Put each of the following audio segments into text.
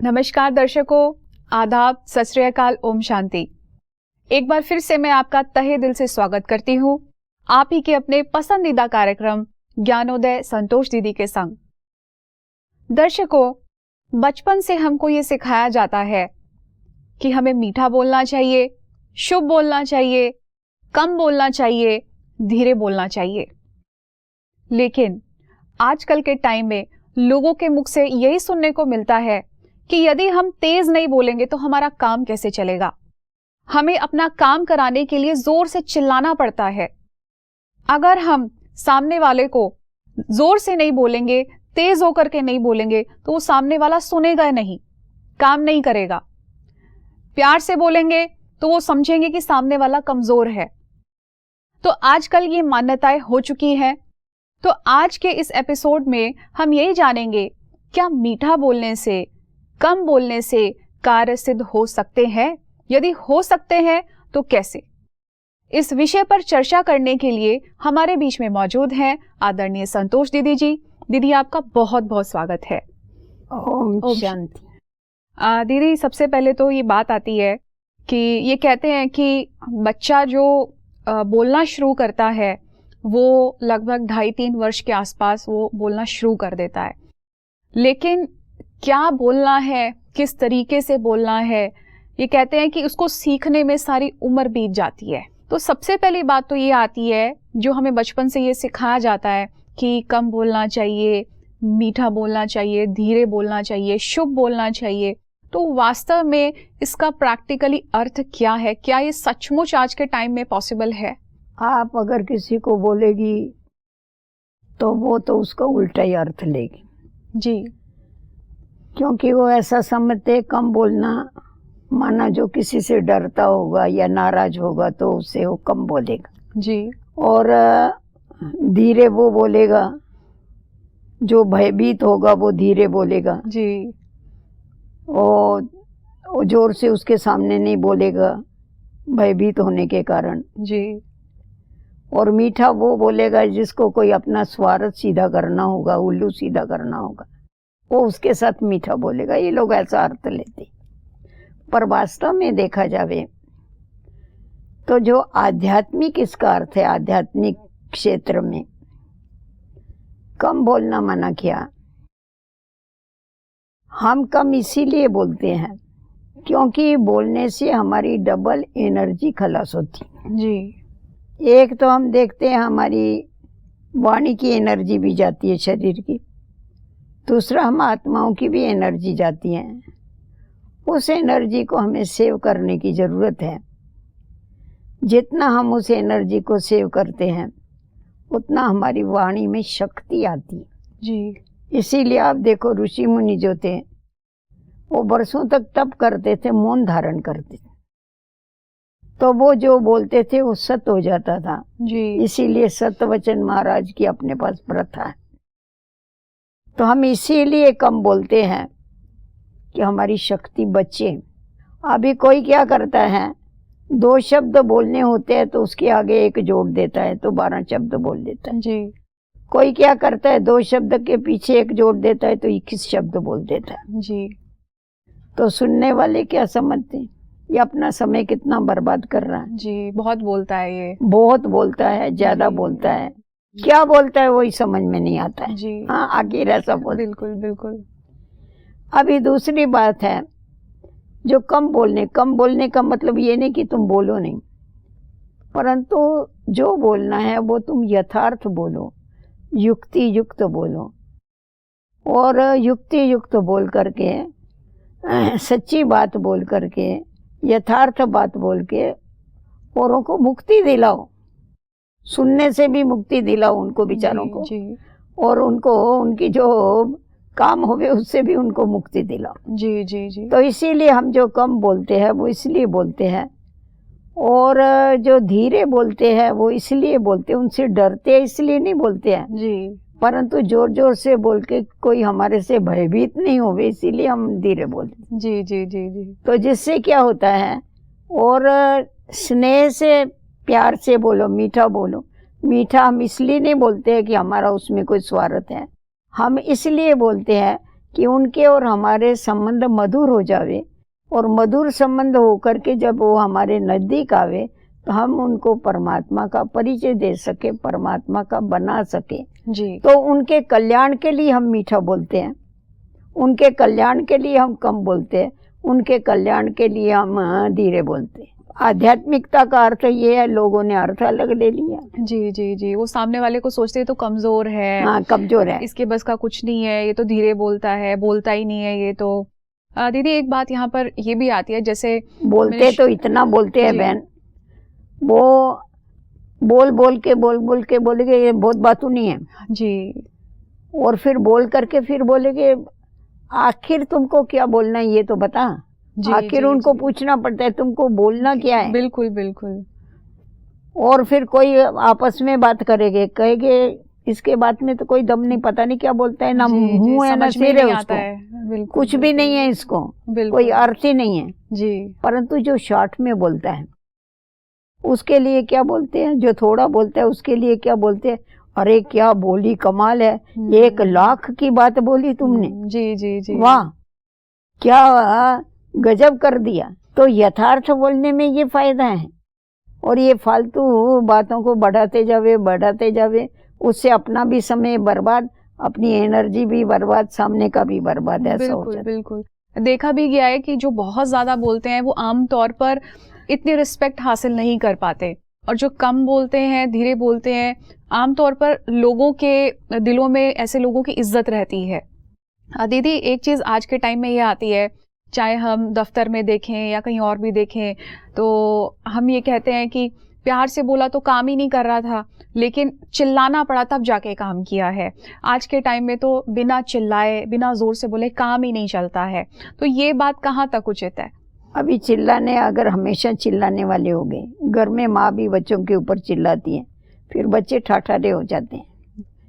नमस्कार दर्शकों, आदाब, सत श्री अकाल, ओम शांति। एक बार फिर से मैं आपका तहे दिल से स्वागत करती हूँ आप ही के अपने पसंदीदा कार्यक्रम ज्ञानोदय संतोष दीदी के संग। दर्शकों, बचपन से हमको ये सिखाया जाता है कि हमें मीठा बोलना चाहिए, शुभ बोलना चाहिए, कम बोलना चाहिए, धीरे बोलना चाहिए। लेकिन आजकल के टाइम में लोगों के मुख से यही सुनने को मिलता है कि यदि हम तेज नहीं बोलेंगे तो हमारा काम कैसे चलेगा। हमें अपना काम कराने के लिए जोर से चिल्लाना पड़ता है। अगर हम सामने वाले को जोर से नहीं बोलेंगे, तेज होकर के नहीं बोलेंगे तो वो सामने वाला सुनेगा नहीं, काम नहीं करेगा। प्यार से बोलेंगे तो वो समझेंगे कि सामने वाला कमजोर है। तो आजकल ये मान्यताएं हो चुकी हैं। तो आज के इस एपिसोड में हम यही जानेंगे, क्या मीठा बोलने से, कम बोलने से कार्य सिद्ध हो सकते हैं? यदि हो सकते हैं तो कैसे? इस विषय पर चर्चा करने के लिए हमारे बीच में मौजूद हैं आदरणीय संतोष दीदी जी। दीदी, आपका बहुत बहुत स्वागत है। ओम शांति। दीदी, सबसे पहले तो ये बात आती है कि ये कहते हैं कि बच्चा जो बोलना शुरू करता है वो लगभग 2.5-3 वर्ष के आसपास वो बोलना शुरू कर देता है। लेकिन क्या बोलना है, किस तरीके से बोलना है, ये कहते हैं कि उसको सीखने में सारी उम्र बीत जाती है। तो सबसे पहली बात तो ये आती है, जो हमें बचपन से ये सिखाया जाता है कि कम बोलना चाहिए, मीठा बोलना चाहिए, धीरे बोलना चाहिए, शुभ बोलना चाहिए। तो वास्तव में इसका प्रैक्टिकली अर्थ क्या है? क्या ये सचमुच आज के टाइम में पॉसिबल है? आप अगर किसी को बोलेगी तो वो तो उसका उल्टा ही अर्थ लेगी जी, क्योंकि वो ऐसा समझते कम बोलना माना जो किसी से डरता होगा या नाराज होगा तो उससे वो कम बोलेगा जी। और धीरे वो बोलेगा, जो भयभीत होगा वो धीरे बोलेगा जी, वो जोर से उसके सामने नहीं बोलेगा भयभीत होने के कारण जी। और मीठा वो बोलेगा जिसको कोई अपना स्वार्थ सीधा करना होगा, उल्लू सीधा करना होगा, वो उसके साथ मीठा बोलेगा। ये लोग ऐसा अर्थ लेते, पर वास्तव में देखा जावे तो जो आध्यात्मिक इसका अर्थ है, आध्यात्मिक क्षेत्र में कम बोलना मना किया। हम कम इसीलिए बोलते हैं क्योंकि बोलने से हमारी डबल एनर्जी खलास होती है जी। एक तो हम देखते हैं हमारी वाणी की एनर्जी भी जाती है शरीर की, दूसरा हम आत्माओं की भी एनर्जी जाती है। उस एनर्जी को हमें सेव करने की ज़रूरत है। जितना हम उस एनर्जी को सेव करते हैं उतना हमारी वाणी में शक्ति आती है जी। इसीलिए आप देखो ऋषि मुनि जो थे वो वर्षों तक तप करते थे, मौन धारण करते थे, तो वो जो बोलते थे वो सत्य हो जाता था जी। इसीलिए सत्यवचन महाराज की अपने पास प्रथा है। तो हम इसीलिए कम बोलते हैं कि हमारी शक्ति बचे। अभी कोई क्या करता है, 2 शब्द बोलने होते हैं तो उसके आगे 1 जोड़ देता है तो 12 शब्द बोल देता है जी। कोई क्या करता है, 2 शब्द के पीछे 1 जोड़ देता है तो 21 शब्द बोल देता है। जी। तो सुनने वाले क्या समझते हैं, ये अपना समय कितना बर्बाद कर रहा है। जी, बहुत बोलता है ये। बहुत बोलता है, ज्यादा बोलता है, क्या बोलता है वही समझ में नहीं आता है। जी। हाँ, आगे ऐसा बोल। बिल्कुल बिल्कुल। अभी दूसरी बात है, जो कम बोलने का मतलब ये नहीं कि तुम बोलो नहीं, परंतु जो बोलना है वो तुम यथार्थ बोलो, युक्ति युक्त बोलो और युक्ति युक्त बोल करके, सच्ची बात बोल करके, यथार्थ बात बोल के औरों को मुक्ति दिलाओ। सुनने से भी मुक्ति दिलाओ उनको बेचारों को जी। और उनको उनकी जो काम होवे उससे भी उनको मुक्ति दिलाओ। जी जी जी। तो इसीलिए हम जो कम बोलते हैं वो इसलिए बोलते हैं और जो धीरे बोलते हैं वो इसलिए बोलते हैं, उनसे डरते हैं इसलिए नहीं बोलते हैं जी। परंतु जोर जोर से बोल के कोई हमारे से भयभीत नहीं होवे इसीलिए हम धीरे बोलते। जी जी जी जी। तो जिससे क्या होता है, और स्नेह से प्यार से बोलो, मीठा बोलो। मीठा हम इसलिए नहीं बोलते हैं कि हमारा उसमें कोई स्वार्थ है, हम इसलिए बोलते हैं कि उनके और हमारे संबंध मधुर हो जावे, और मधुर संबंध होकर के जब वो हमारे नज़दीक आवे तो हम उनको परमात्मा का परिचय दे सके, परमात्मा का बना सके। जी। तो उनके कल्याण के लिए हम मीठा बोलते हैं, उनके कल्याण के लिए हम कम बोलते हैं, उनके कल्याण के लिए हम धीरे बोलते हैं। आध्यात्मिकता का अर्थ ये है, लोगों ने अर्थ अलग ले लिया। जी जी जी, वो सामने वाले को सोचते हैं तो कमजोर है, हाँ, कमजोर है, इसके बस का कुछ नहीं है, ये तो धीरे बोलता है, बोलता ही नहीं है ये तो। दीदी एक बात यहाँ पर ये भी आती है, जैसे बोलते तो इतना बोलते हैं बहन, वो बोल के बोलेंगे ये बहुत बातों नहीं है जी। और फिर बोल करके फिर बोलेंगे आखिर तुमको क्या बोलना है ये तो बता। जी, आखिर जी, उनको जी। पूछना पड़ता है तुमको बोलना क्या है। बिल्कुल बिल्कुल। और फिर कोई आपस में बात करेंगे, कहेंगे इसके बात में तो कोई दम नहीं, पता नहीं क्या बोलता है, ना जी, जी, मुंह है ना समझ में सिर है नहीं उसको, आता है। बिल्कुल, कुछ भी नहीं है इसको, बिल्कुल कोई अर्थ ही नहीं है। जी। परंतु जो शॉर्ट में बोलता है उसके लिए क्या बोलते हैं, जो थोड़ा बोलता है उसके लिए क्या बोलते हैं, अरे क्या बोली, कमाल है, 1,00,000 की बात बोली तुमने, जी जी जी, वाह क्या गजब कर दिया। तो यथार्थ बोलने में ये फायदा है, और ये फालतू बातों को बढ़ाते जावे, उससे अपना भी समय बर्बाद, अपनी एनर्जी भी बर्बाद, सामने का भी बर्बाद, ऐसा हो बिल्कुल जाता है। बिल्कुल। देखा भी गया है कि जो बहुत ज्यादा बोलते हैं वो आम तौर पर इतनी रिस्पेक्ट हासिल नहीं कर पाते, और जो कम बोलते हैं, धीरे बोलते हैं, आमतौर पर लोगों के दिलों में ऐसे लोगों की इज्जत रहती है। दीदी एक चीज आज के टाइम में ये आती है, चाहे हम दफ्तर में देखें या कहीं और भी देखें, तो हम ये कहते हैं कि प्यार से बोला तो काम ही नहीं कर रहा था, लेकिन चिल्लाना पड़ा तब जाके काम किया है। आज के टाइम में तो बिना चिल्लाए, बिना जोर से बोले काम ही नहीं चलता है। तो ये बात कहाँ तक उचित है? अभी चिल्लाने, अगर हमेशा चिल्लाने वाले हो गए, घर में माँ भी बच्चों के ऊपर चिल्लाती है, फिर बच्चे ठाठारे हो जाते हैं,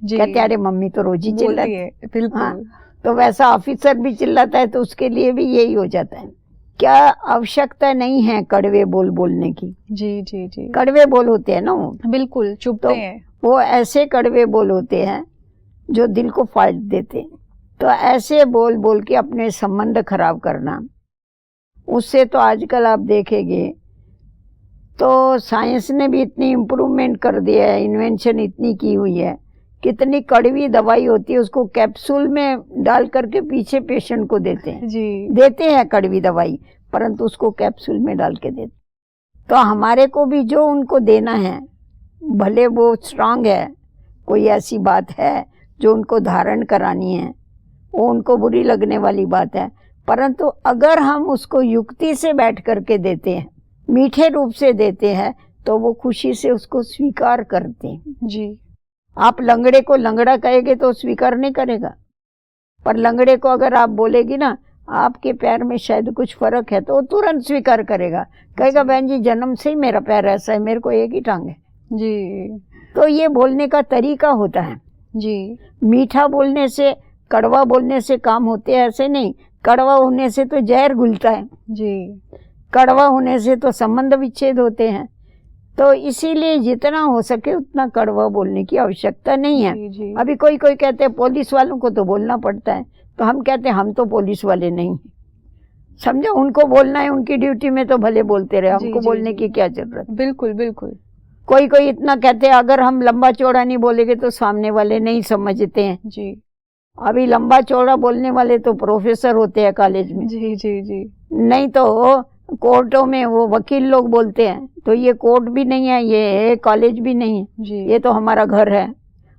कहते हैं अरे मम्मी तो रोज ही चिल्लाती है। बिल्कुल। हाँ, तो वैसा ऑफिसर भी चिल्लाता है तो उसके लिए भी यही हो जाता है। क्या आवश्यकता नहीं है कड़वे बोल बोलने की? जी जी जी, कड़वे बोल होते हैं ना वो, बिल्कुल चुभते हैं। वो ऐसे कड़वे बोल होते हैं जो दिल को फाड़ देते हैं। तो ऐसे बोल बोल के अपने संबंध खराब करना, उससे तो आजकल आप देखेंगे तो साइंस ने भी इतनी इम्प्रूवमेंट कर दिया है, इन्वेंशन इतनी की हुई है, कितनी कड़वी दवाई होती है उसको कैप्सूल में डाल करके पीछे पेशेंट को देते हैं जी, देते हैं कड़वी दवाई, परंतु उसको कैप्सूल में डाल के देते। तो हमारे को भी जो उनको देना है, भले वो स्ट्रांग है, कोई ऐसी बात है जो उनको धारण करानी है, वो उनको बुरी लगने वाली बात है, परंतु अगर हम उसको युक्ति से बैठ करके देते हैं, मीठे रूप से देते हैं, तो वो खुशी से उसको स्वीकार करते हैं। जी, आप लंगड़े को लंगड़ा कहेंगे तो स्वीकार नहीं करेगा, पर लंगड़े को अगर आप बोलेगी ना आपके पैर में शायद कुछ फर्क है, तो वो तुरंत स्वीकार करेगा, कहेगा बहन जी जन्म से ही मेरा पैर ऐसा है, मेरे को एक ही टांग है। जी, तो ये बोलने का तरीका होता है। जी, मीठा बोलने से, कड़वा बोलने से काम होते हैं ऐसे नहीं, कड़वा होने से तो जहर घुलता है, जी, कड़वा होने से तो संबंध विच्छेद होते हैं। तो इसीलिए जितना हो सके उतना कड़वा बोलने की आवश्यकता नहीं है। जी, जी। अभी कोई कहते हैं पुलिस वालों को तो बोलना पड़ता है, तो हम कहते हैं हम तो पुलिस वाले नहीं, समझो, उनको बोलना है, उनकी ड्यूटी में तो भले बोलते रहे, जी, हमको जी, बोलने जी। की क्या जरूरत। बिल्कुल बिल्कुल। कोई इतना कहते हैं अगर हम लंबा चौड़ा नहीं बोलेंगे तो सामने वाले नहीं समझते हैं। जी, अभी लंबा चौड़ा बोलने वाले तो प्रोफेसर होते हैं कॉलेज में, जी, जी, जी, नहीं तो कोर्टों में वो वकील लोग बोलते हैं। तो ये कोर्ट भी नहीं है, ये कॉलेज भी नहीं है, जी, ये तो हमारा घर है,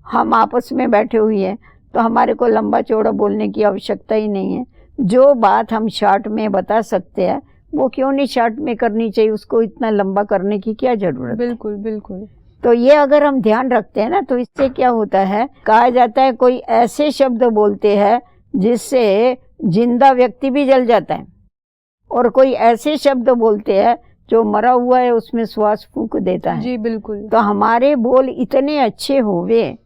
हम आपस में बैठे हुए हैं, तो हमारे को लंबा चौड़ा बोलने की आवश्यकता ही नहीं है। जो बात हम शॉर्ट में बता सकते हैं वो क्यों नहीं शॉर्ट में करनी चाहिए, उसको इतना लंबा करने की क्या जरूरत है। बिल्कुल बिल्कुल। तो ये अगर हम ध्यान रखते हैं ना, तो इससे क्या होता है, कहा जाता है कोई ऐसे शब्द बोलते हैं जिससे जिंदा व्यक्ति भी जल जाता है, और कोई ऐसे शब्द बोलते हैं जो मरा हुआ है उसमें श्वास फूंक देता है। जी बिल्कुल। तो हमारे बोल इतने अच्छे होवे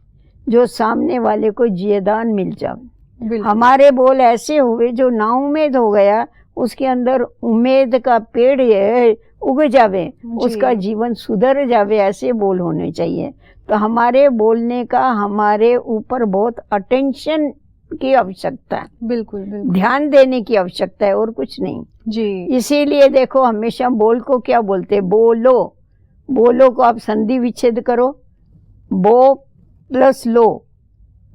जो सामने वाले को जियदान मिल जाए, बिल्कुल। हमारे बोल ऐसे हुए जो नाउम्मीद हो गया उसके अंदर उम्मीद का पेड़ उग जावे, उसका जीवन सुधर जावे, ऐसे बोल होने चाहिए। तो हमारे बोलने का हमारे ऊपर बहुत अटेंशन की आवश्यकता है, बिल्कुल बिल्कुल ध्यान देने की आवश्यकता है, और कुछ नहीं। जी। इसीलिए देखो हमेशा बोल को क्या बोलते हैं, बोलो। बोलो को आप संधि विच्छेद करो, बो प्लस लो।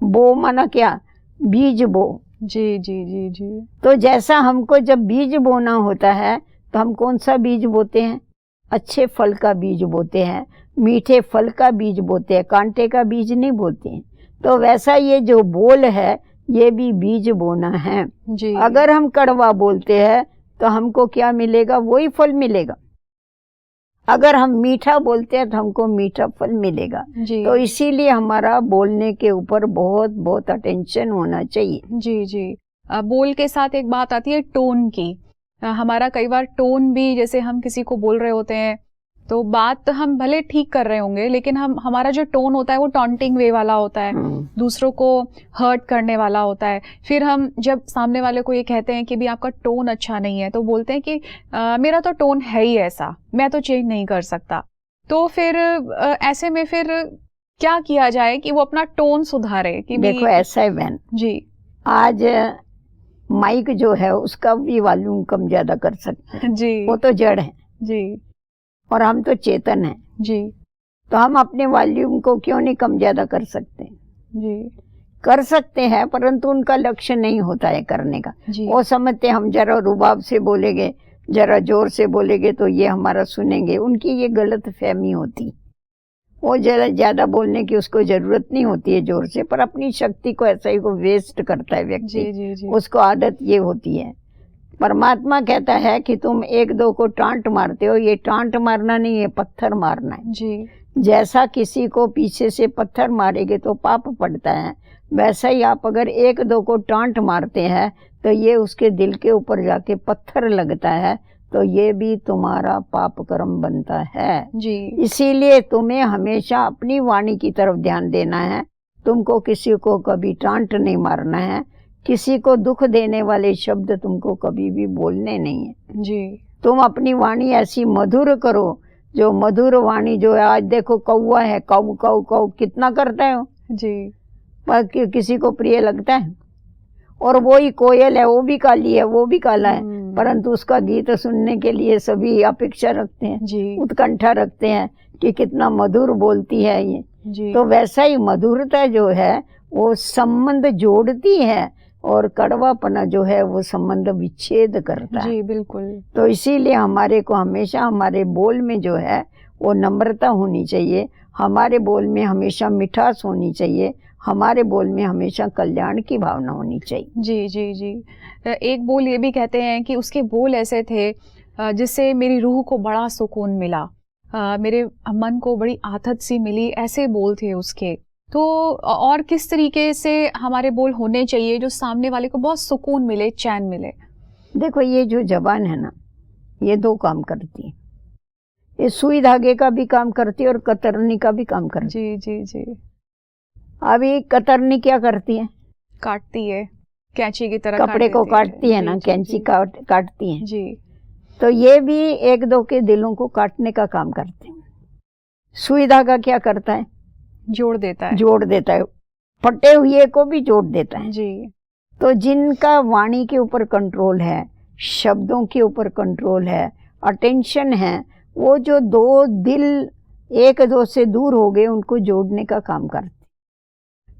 बो माना क्या, बीज बो। जी जी जी जी तो जैसा हमको जब बीज बोना होता है तो हम कौन सा बीज बोते हैं, अच्छे फल का बीज बोते हैं, मीठे फल का बीज बोते हैं, कांटे का बीज नहीं बोते हैं। तो वैसा ये जो बोल है ये भी बीज बोना है। जी। अगर हम कड़वा बोलते हैं तो हमको क्या मिलेगा, वही फल मिलेगा। अगर हम मीठा बोलते हैं तो हमको मीठा फल मिलेगा। जी तो इसीलिए हमारा बोलने के ऊपर बहुत बहुत अटेंशन होना चाहिए। जी जी बोल के साथ एक बात आती है टोन की। हमारा कई बार टोन भी, जैसे हम किसी को बोल रहे होते हैं तो बात हम भले ठीक कर रहे होंगे, लेकिन हमारा जो टोन होता है वो टॉन्टिंग वे वाला होता है, दूसरों को हर्ट करने वाला होता है। फिर हम जब सामने वाले को ये कहते हैं कि भी आपका टोन अच्छा नहीं है, तो बोलते हैं कि मेरा तो टोन है ही ऐसा, मैं तो चेंज नहीं कर सकता। तो फिर ऐसे में फिर क्या किया जाए कि वो अपना टोन सुधारे? कि देखो ऐसा है बहन जी, आज माइक जो है उसका भी वॉल्यूम कम ज्यादा कर सकते हैं, जी वो तो जड़ है जी और हम तो चेतन हैं। जी तो हम अपने वॉल्यूम को क्यों नहीं कम ज्यादा कर सकते, जी कर सकते हैं, परंतु उनका लक्ष्य नहीं होता है करने का। जी वो समझते हम जरा रुबाब से बोलेंगे, जरा जोर से बोलेंगे तो ये हमारा सुनेंगे। उनकी ये गलत फहमी होती। वो जरा ज्यादा बोलने की उसको जरूरत नहीं होती है जोर से, पर अपनी शक्ति को ऐसा ही को वेस्ट करता है व्यक्ति। जी जी जी उसको आदत ये होती है। परमात्मा कहता है कि तुम एक दो को टांट मारते हो, ये टांट मारना नहीं है, पत्थर मारना है। जी जैसा किसी को पीछे से पत्थर मारेंगे तो पाप पड़ता है, वैसा ही आप अगर एक दो को टांट मारते हैं तो ये उसके दिल के ऊपर जाके पत्थर लगता है, तो ये भी तुम्हारा पाप कर्म बनता है। जी इसीलिए तुम्हें हमेशा अपनी वाणी की तरफ ध्यान देना है। तुमको किसी को कभी टांट नहीं मारना है, किसी को दुख देने वाले शब्द तुमको कभी भी बोलने नहीं है। जी तुम अपनी वाणी ऐसी मधुर करो, जो मधुर वाणी जो है, आज देखो कौवा है, कौ कौ कौ कितना करता है वो, जी पर किसी को प्रिय लगता है। और वही कोयल है, वो भी काली है, वो भी काला है, परंतु उसका गीत सुनने के लिए सभी अपेक्षा रखते हैं, जी उत्कंठा रखते हैं कि कितना मधुर बोलती है ये। जी तो वैसा ही मधुरता जो है वो संबंध जोड़ती है, और कड़वापना जो है वो संबंध विच्छेद करता है। जी बिल्कुल तो इसीलिए हमारे को हमेशा हमारे बोल में जो है वो नम्रता होनी चाहिए, हमारे बोल में हमेशा मिठास होनी चाहिए, हमारे बोल में हमेशा कल्याण की भावना होनी चाहिए। जी जी जी एक बोल ये भी कहते हैं कि उसके बोल ऐसे थे जिससे मेरी रूह को बड़ा सुकून मिला, मेरे मन को बड़ी आदत सी मिली, ऐसे बोल थे उसके। तो और किस तरीके से हमारे बोल होने चाहिए जो सामने वाले को बहुत सुकून मिले, चैन मिले? देखो ये जो जबान है ना, ये दो काम करती है। ये सुई धागे का भी काम करती है और कतरनी का भी काम करती जी जी जी है। अभी कतरनी क्या करती है, काटती है, कैंची की तरह कपड़े को काटती है ना, जी, जी, कैंची जी, काटती है। जी तो ये भी एक दो के दिलों को काटने का काम करते हैं। सुई धागा क्या करता है, जोड़ देता है। जोड़ देता है, फटे हुए को भी जोड़ देता है। जी तो जिनका वाणी के ऊपर कंट्रोल है, शब्दों के ऊपर कंट्रोल है, अटेंशन है, वो जो दो दिल एक दो से दूर हो गए उनको जोड़ने का काम करते।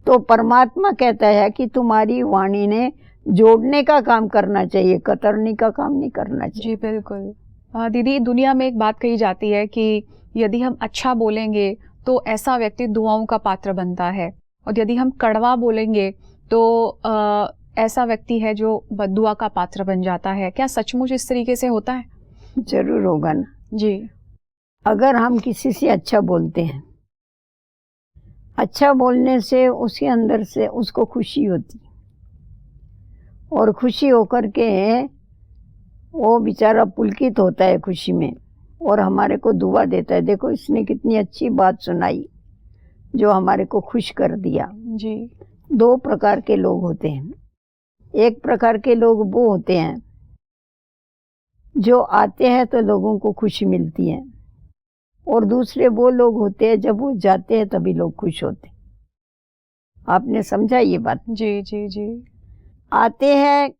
तो परमात्मा कहता है कि तुम्हारी वाणी ने जोड़ने का काम करना चाहिए, कतरने का काम नहीं करना चाहिए। जी बिल्कुल। दीदी, दुनिया में एक बात कही जाती है कि यदि हम अच्छा बोलेंगे तो ऐसा व्यक्ति दुआओं का पात्र बनता है, और यदि हम कड़वा बोलेंगे तो ऐसा व्यक्ति है जो बद्दुआ का पात्र बन जाता है। क्या सचमुच इस तरीके से होता है? जरूर होगा ना। जी अगर हम किसी से अच्छा बोलते हैं, अच्छा बोलने से उसके अंदर से उसको खुशी होती, और खुशी होकर के वो बेचारा पुलकित होता है खुशी में, और हमारे को दुआ देता है, देखो इसने कितनी अच्छी बात सुनाई जो हमारे को खुश कर दिया। जी दो प्रकार के लोग होते हैं। एक प्रकार के लोग वो होते हैं जो आते हैं तो लोगों को खुशी मिलती है, और दूसरे वो लोग होते हैं जब वो जाते हैं तभी लोग खुश होते हैं। आपने समझा ये बात? जी जी जी। आते हैं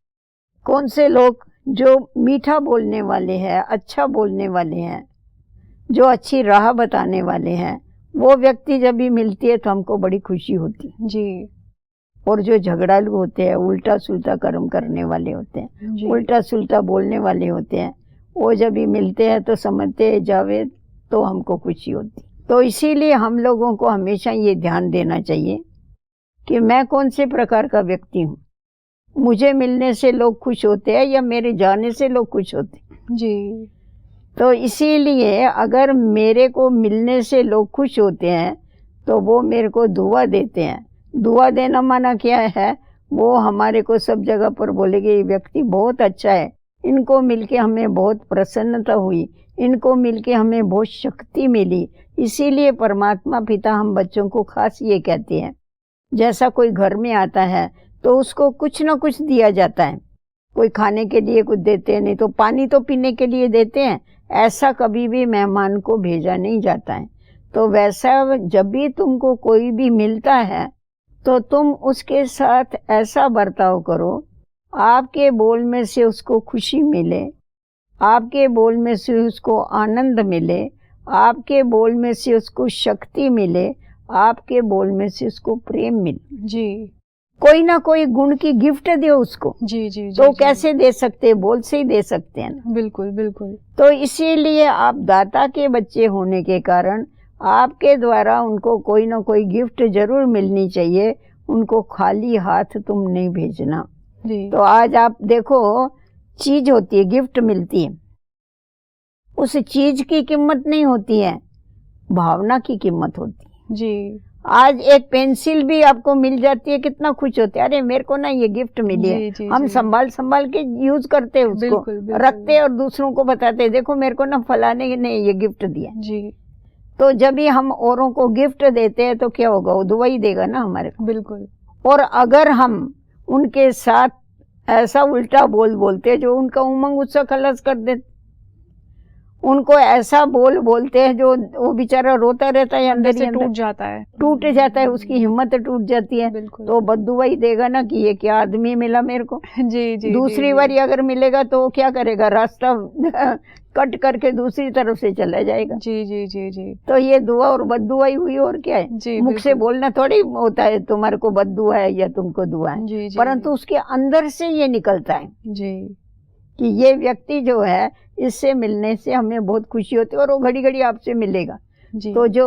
कौन से लोग जो मीठा बोलने वाले हैं, अच्छा बोलने वाले हैं, जो अच्छी राह बताने वाले हैं, वो व्यक्ति जब भी मिलती है तो हमको बड़ी खुशी होती है। जी और जो झगड़ालू होते हैं, उल्टा सुल्टा कर्म करने वाले होते हैं, जी। उल्टा सुल्टा बोलने वाले होते हैं, वो जब भी मिलते हैं तो समझते हैं जावे तो हमको खुशी होती। तो इसीलिए हम लोगों को हमेशा ये ध्यान देना चाहिए कि मैं कौन से प्रकार का व्यक्ति हूँ। मुझे मिलने से लोग खुश होते हैं या मेरे जाने से लोग खुश होते हैं। जी तो इसीलिए अगर मेरे को मिलने से लोग खुश होते हैं तो वो मेरे को दुआ देते हैं। दुआ देना माना क्या है, वो हमारे को सब जगह पर बोलेंगे ये व्यक्ति बहुत अच्छा है, इनको मिलके हमें बहुत प्रसन्नता हुई, इनको मिलके हमें बहुत शक्ति मिली। इसीलिए परमात्मा पिता हम बच्चों को खास ये कहते हैं, जैसा कोई घर में आता है तो उसको कुछ ना कुछ दिया जाता है। कोई खाने के लिए कुछ देते हैं, नहीं तो पानी तो पीने के लिए देते हैं। ऐसा कभी भी मेहमान को भेजा नहीं जाता है। तो वैसा जब भी तुमको कोई भी मिलता है तो तुम उसके साथ ऐसा बर्ताव करो, आपके बोल में से उसको खुशी मिले, आपके बोल में से उसको आनंद मिले, आपके बोल में से उसको शक्ति मिले, आपके बोल में से उसको प्रेम मिले। जी कोई ना कोई गुण की गिफ्ट दो उसको। जी जी जी। तो कैसे दे सकते हैं? बोल से ही दे सकते हैं ना। बिल्कुल बिल्कुल। तो इसीलिए आप दाता के बच्चे होने के कारण आपके द्वारा उनको कोई ना कोई गिफ्ट जरूर मिलनी चाहिए। उनको खाली हाथ तुम नहीं भेजना। जी तो आज आप देखो, चीज होती है, गिफ्ट मिलती है, उस चीज की कीमत नहीं होती है, भावना की कीमत होती है। जी आज एक पेंसिल भी आपको मिल जाती है, कितना खुश होते हैं, अरे मेरे को ना ये गिफ्ट मिली है। जी, हम जी। संभाल संभाल के यूज करते हैं उसको, बिल्कुल, बिल्कुल। रखते हैं और दूसरों को बताते हैं, देखो मेरे को ना फलाने ने ये गिफ्ट दिया। जी तो जब भी हम औरों को गिफ्ट देते हैं तो क्या होगा, वो दुआ ही देगा ना हमारे को। बिल्कुल। और अगर हम उनके साथ ऐसा उल्टा बोलते हैं जो उनका उमंग उत्साह खलास कर देते, उनको ऐसा बोलते हैं जो वो बेचारा रोता रहता है, अंदर ही अंदर टूट जाता है, टूट जाता है, उसकी हिम्मत टूट जाती है। बिल्कुल। तो बद्दुआ ही देगा ना कि ये क्या आदमी मिला मेरे को। जी जी। दूसरी बारी अगर मिलेगा तो वो क्या करेगा, रास्ता कट करके दूसरी तरफ से चला जाएगा। जी जी जी जी। तो ये दुआ और बद्दुआ ही हुई, और क्या है। जी, मुख से बिल्कुल। बोलना थोड़ी होता है तुम्हारे को बद्दुआ है या तुमको दुआ है, जी जी। परंतु उसके अंदर से ये निकलता है जी कि ये व्यक्ति जो है, इससे मिलने से हमें बहुत खुशी होती है और वो घड़ी घड़ी आपसे मिलेगा। जी। तो जो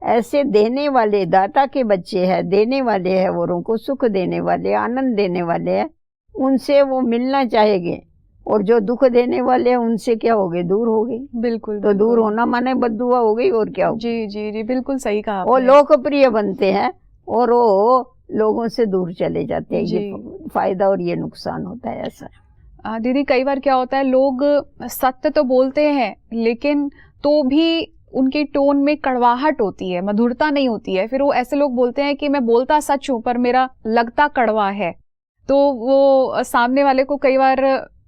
ऐसे देने वाले दाता के बच्चे हैं, देने वाले हैं, औरों को सुख देने वाले, आनंद देने वाले हैं, उनसे वो मिलना चाहेंगे। और जो दुख देने वाले हैं उनसे क्या हो गए, दूर हो गई। बिल्कुल। तो दूर होना माने बद्दुआ हो गई, और क्या हो। जी जी जी, बिल्कुल सही कहा वो आपने। लोकप्रिय बनते हैं और वो लोगों से दूर चले जाते हैं। ये जी। फायदा और ये नुकसान होता है ऐसा। दीदी, कई बार क्या होता है, लोग सत्य तो बोलते हैं लेकिन तो भी उनके टोन में कड़वाहट होती है, मधुरता नहीं होती है। फिर वो ऐसे लोग बोलते हैं कि मैं बोलता सच हूं पर मेरा लगता कड़वा है। तो वो सामने वाले को कई बार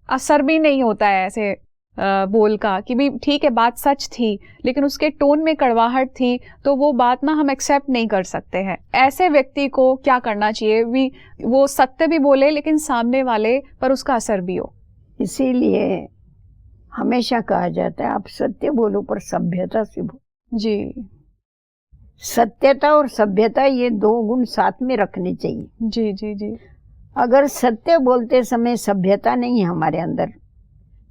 असर भी नहीं होता है ऐसे बोल का, कि भी ठीक है बात सच थी लेकिन उसके टोन में कड़वाहट थी, तो वो बात ना हम एक्सेप्ट नहीं कर सकते हैं। ऐसे व्यक्ति को क्या करना चाहिए, भी वो सत्य भी बोले लेकिन सामने वाले पर उसका असर भी हो। इसीलिए हमेशा कहा जाता है आप सत्य बोलो पर सभ्यता से बोलो। जी सत्यता और सभ्यता ये दो गुण साथ में रखने चाहिए। जी जी जी। अगर सत्य बोलते समय सभ्यता नहीं है हमारे अंदर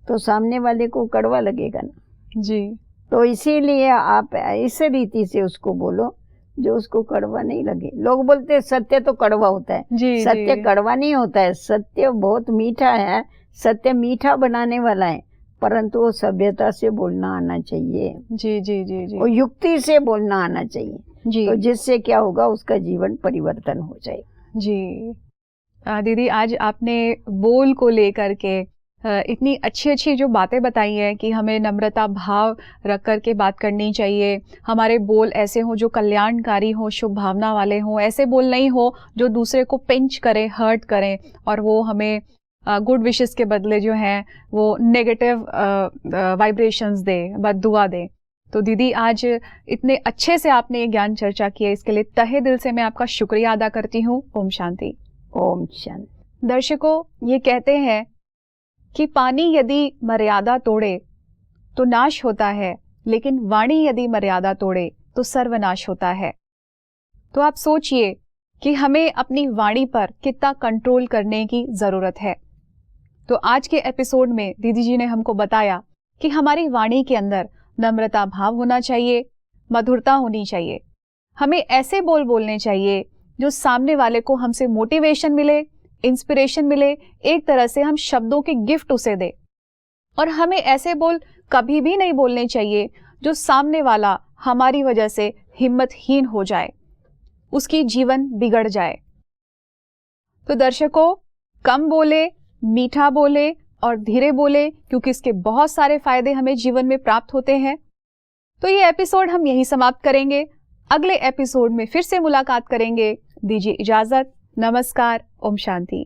तो सामने वाले को कड़वा लगेगा ना। जी। तो इसीलिए आप इस रीति से उसको बोलो जो उसको कड़वा नहीं लगे। लोग बोलते हैं सत्य तो कड़वा होता है। जी सत्य जी। कड़वा नहीं होता है, सत्य बहुत मीठा है। सत्य मीठा बनाने वाला है, परंतु वो सभ्यता से बोलना आना चाहिए। जी जी जी जी। और युक्ति से बोलना आना चाहिए। जी तो जिससे क्या होगा, उसका जीवन परिवर्तन हो जाएगा। जी। दीदी, आज आपने बोल को लेकर के इतनी अच्छी अच्छी जो बातें बताई हैं कि हमें नम्रता भाव रख कर के बात करनी चाहिए, हमारे बोल ऐसे हों जो कल्याणकारी हों, शुभ भावना वाले हों, ऐसे बोल नहीं हो जो दूसरे को पिंच करें, हर्ट करें और वो हमें गुड विशेस के बदले जो हैं वो नेगेटिव वाइब्रेशंस दे, बद्दुआ दे। तो दीदी आज इतने अच्छे से आपने ये ज्ञान चर्चा की है, इसके लिए तहे दिल से मैं आपका शुक्रिया अदा करती हूँ। ओम शांति। ओम शांति। दर्शकों, ये कहते हैं कि पानी यदि मर्यादा तोड़े तो नाश होता है, लेकिन वाणी यदि मर्यादा तोड़े तो सर्वनाश होता है। तो आप सोचिए कि हमें अपनी वाणी पर कितना कंट्रोल करने की जरूरत है। तो आज के एपिसोड में दीदी जी ने हमको बताया कि हमारी वाणी के अंदर नम्रता भाव होना चाहिए, मधुरता होनी चाहिए। हमें ऐसे बोल बोलने चाहिए जो सामने वाले को हमसे मोटिवेशन मिले, इंस्पिरेशन मिले, एक तरह से हम शब्दों के गिफ्ट उसे दे। और हमें ऐसे बोल कभी भी नहीं बोलने चाहिए जो सामने वाला हमारी वजह से हिम्मतहीन हो जाए, उसकी जीवन बिगड़ जाए। तो दर्शकों, कम बोले, मीठा बोले और धीरे बोले, क्योंकि इसके बहुत सारे फायदे हमें जीवन में प्राप्त होते हैं। तो ये एपिसोड हम यहीं समाप्त करेंगे। अगले एपिसोड में फिर से मुलाकात करेंगे। दीजिए इजाजत। नमस्कार। ओम शांति।